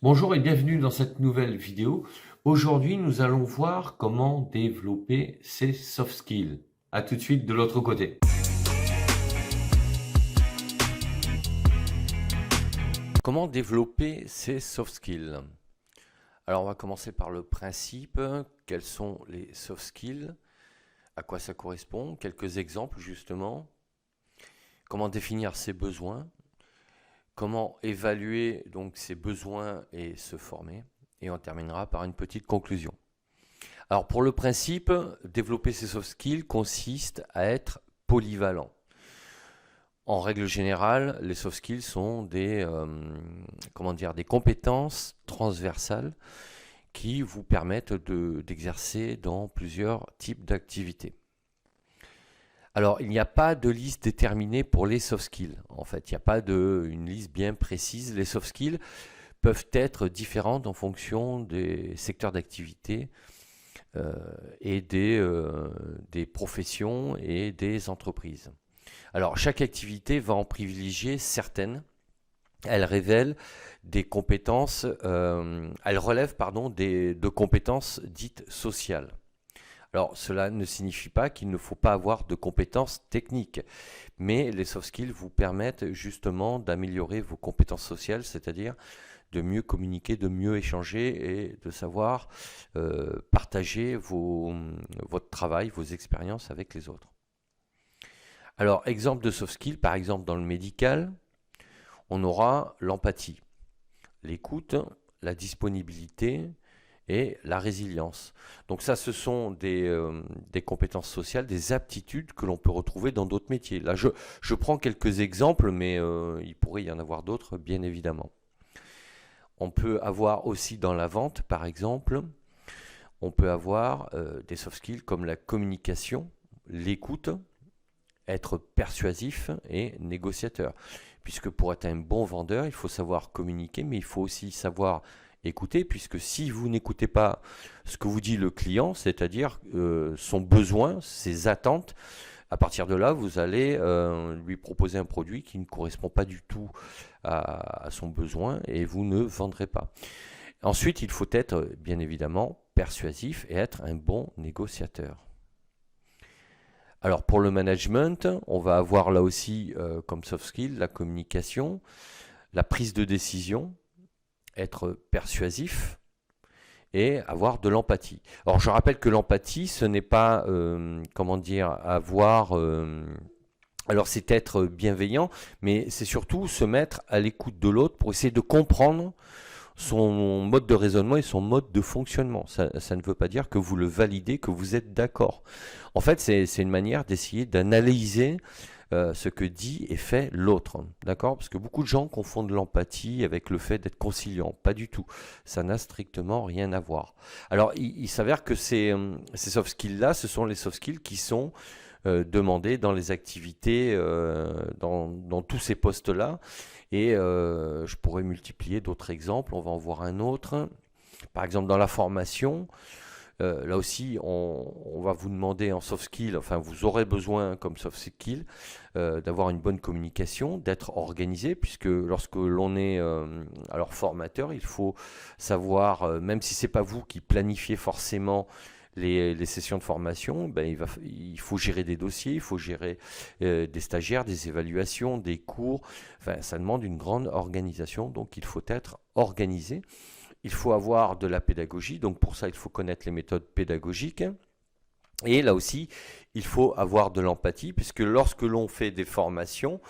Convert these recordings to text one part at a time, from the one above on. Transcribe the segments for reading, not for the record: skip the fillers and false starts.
Bonjour et bienvenue dans cette nouvelle vidéo. Aujourd'hui, nous allons voir comment développer ses soft skills. À tout de suite de l'autre côté. Comment développer ses soft skills? Alors, on va commencer par le principe. Quels sont les soft skills? À quoi ça correspond? Quelques exemples justement. Comment définir ses besoins? Comment évaluer donc ses besoins et se former? Et on terminera par une petite conclusion. Alors pour le principe, développer ses soft skills consiste à être polyvalent. En règle générale, les soft skills sont des compétences transversales qui vous permettent d'exercer dans plusieurs types d'activités. Alors, il n'y a pas de liste déterminée pour les soft skills. En fait, il n'y a pas une liste bien précise. Les soft skills peuvent être différentes en fonction des secteurs d'activité et des professions et des entreprises. Alors, chaque activité va en privilégier certaines. Elle révèle des compétences, elle relève de compétences dites sociales. Alors, cela ne signifie pas qu'il ne faut pas avoir de compétences techniques, mais les soft skills vous permettent justement d'améliorer vos compétences sociales, c'est-à-dire de mieux communiquer, de mieux échanger et de savoir partager votre travail, vos expériences avec les autres. Alors, exemple de soft skills, par exemple dans le médical, on aura l'empathie, l'écoute, la disponibilité, et la résilience. Donc ça, ce sont des compétences sociales, des aptitudes que l'on peut retrouver dans d'autres métiers. Là, je prends quelques exemples, mais il pourrait y en avoir d'autres, bien évidemment. On peut avoir aussi dans la vente, par exemple, on peut avoir des soft skills comme la communication, l'écoute, être persuasif et négociateur. Puisque pour être un bon vendeur, il faut savoir communiquer, mais il faut aussi savoir écouter, puisque si vous n'écoutez pas ce que vous dit le client, c'est-à-dire son besoin, ses attentes, à partir de là, vous allez lui proposer un produit qui ne correspond pas du tout à son besoin et vous ne vendrez pas. Ensuite, il faut être bien évidemment persuasif et être un bon négociateur. Alors pour le management, on va avoir là aussi comme soft skill la communication, la prise de décision, être persuasif et avoir de l'empathie. Alors je rappelle que l'empathie, ce n'est pas, alors c'est être bienveillant, mais c'est surtout se mettre à l'écoute de l'autre pour essayer de comprendre son mode de raisonnement et son mode de fonctionnement. Ça ne veut pas dire que vous le validez, que vous êtes d'accord. En fait, c'est une manière d'essayer d'analyser ce que dit et fait l'autre. D'accord? Parce que beaucoup de gens confondent l'empathie avec le fait d'être conciliant. Pas du tout. Ça n'a strictement rien à voir. Alors, il s'avère que ces soft skills-là, ce sont les soft skills qui sont demandés dans les activités, dans tous ces postes-là. Et je pourrais multiplier d'autres exemples. On va en voir un autre. Par exemple, dans la formation, là aussi, on va vous demander en soft skill, enfin vous aurez besoin comme soft skill d'avoir une bonne communication, d'être organisé, puisque lorsque l'on est alors formateur, il faut savoir, même si c'est pas vous qui planifiez forcément les sessions de formation, ben il faut gérer des dossiers, il faut gérer des stagiaires, des évaluations, des cours. Enfin, ça demande une grande organisation, donc il faut être organisé. Il faut avoir de la pédagogie, donc pour ça il faut connaître les méthodes pédagogiques. Et là aussi, il faut avoir de l'empathie, puisque lorsque l'on fait des formations,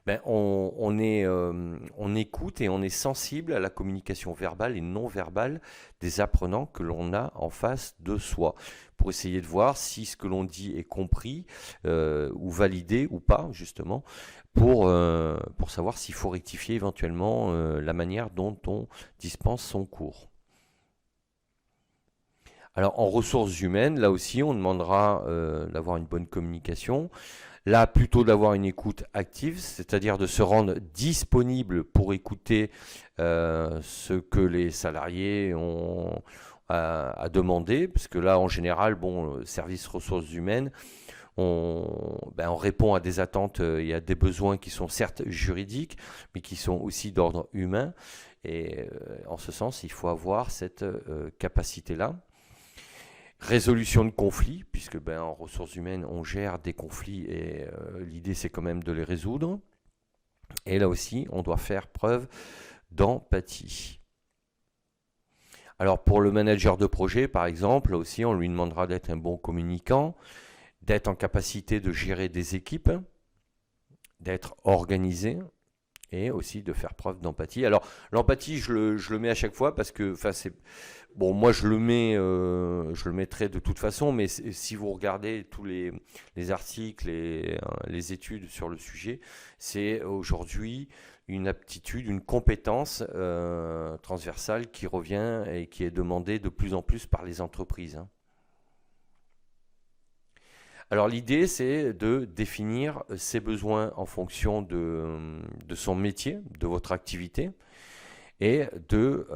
ben on écoute et on est sensible à la communication verbale et non verbale des apprenants que l'on a en face de soi, pour essayer de voir si ce que l'on dit est compris ou validé ou pas, justement, pour savoir s'il faut rectifier éventuellement la manière dont on dispense son cours. Alors en ressources humaines, là aussi, on demandera d'avoir une bonne communication. Là, plutôt d'avoir une écoute active, c'est-à-dire de se rendre disponible pour écouter ce que les salariés ont à demander, parce que là, en général, bon, service ressources humaines, on répond à des attentes et à des besoins qui sont certes juridiques, mais qui sont aussi d'ordre humain. Et en ce sens, il faut avoir cette capacité-là. Résolution de conflits, puisque en ressources humaines, on gère des conflits et l'idée, c'est quand même de les résoudre. Et là aussi, on doit faire preuve d'empathie. Alors pour le manager de projet, par exemple, là aussi, on lui demandera d'être un bon communicant, d'être en capacité de gérer des équipes, d'être organisé et aussi de faire preuve d'empathie. Alors l'empathie, je le mets à chaque fois parce que, c'est bon, moi je le mettrai de toute façon, mais si vous regardez tous les articles et les études sur le sujet, c'est aujourd'hui une aptitude, une compétence transversale qui revient et qui est demandée de plus en plus par les entreprises. Alors l'idée, c'est de définir ses besoins en fonction de son métier, de votre activité, et de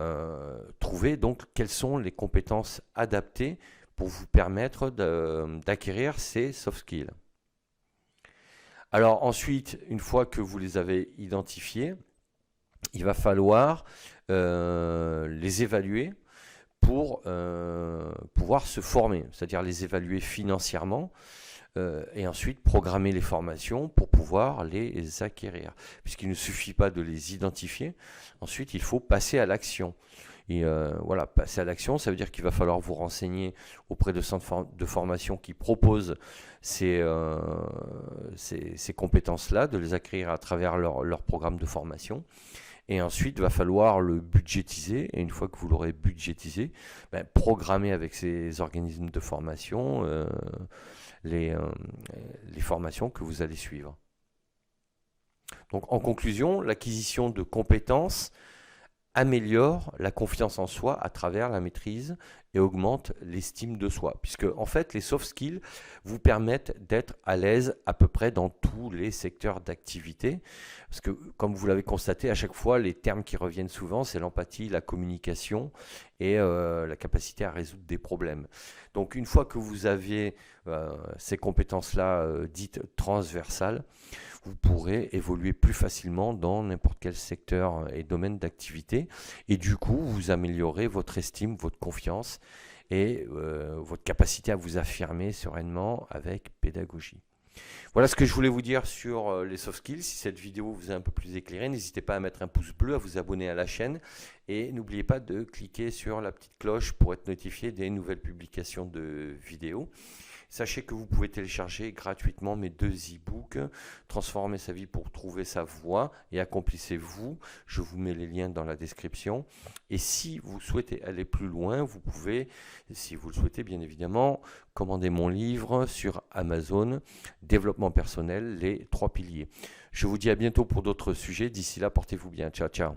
trouver donc quelles sont les compétences adaptées pour vous permettre d'acquérir ces soft skills. Alors ensuite, une fois que vous les avez identifiés, il va falloir les évaluer pour pouvoir se former, c'est-à-dire les évaluer financièrement et ensuite programmer les formations pour pouvoir les acquérir. Puisqu'il ne suffit pas de les identifier, ensuite il faut passer à l'action. Et voilà, passer à l'action, ça veut dire qu'il va falloir vous renseigner auprès de centres de formation qui proposent ces compétences-là, de les acquérir à travers leur programme de formation. Et ensuite, il va falloir le budgétiser. Et une fois que vous l'aurez budgétisé, programmer avec ces organismes de formation les formations que vous allez suivre. Donc, en conclusion, l'acquisition de compétences améliore la confiance en soi à travers la maîtrise et augmente l'estime de soi. Puisque, en fait, les soft skills vous permettent d'être à l'aise à peu près dans tous les secteurs d'activité. Parce que, comme vous l'avez constaté, à chaque fois, les termes qui reviennent souvent, c'est l'empathie, la communication et la capacité à résoudre des problèmes. Donc, une fois que vous avez ces compétences-là dites transversales, vous pourrez évoluer plus facilement dans n'importe quel secteur et domaine d'activité. Et du coup, vous améliorez votre estime, votre confiance et votre capacité à vous affirmer sereinement avec pédagogie. Voilà ce que je voulais vous dire sur les soft skills. Si cette vidéo vous a un peu plus éclairé, n'hésitez pas à mettre un pouce bleu, à vous abonner à la chaîne et n'oubliez pas de cliquer sur la petite cloche pour être notifié des nouvelles publications de vidéos. Sachez que vous pouvez télécharger gratuitement mes 2 e-books, Transformer sa vie pour trouver sa voie et Accomplissez-vous. Je vous mets les liens dans la description. Et si vous souhaitez aller plus loin, vous pouvez, si vous le souhaitez bien évidemment, commander mon livre sur Amazon, Développement personnel, les 3 piliers. Je vous dis à bientôt pour d'autres sujets. D'ici là, portez-vous bien. Ciao, ciao.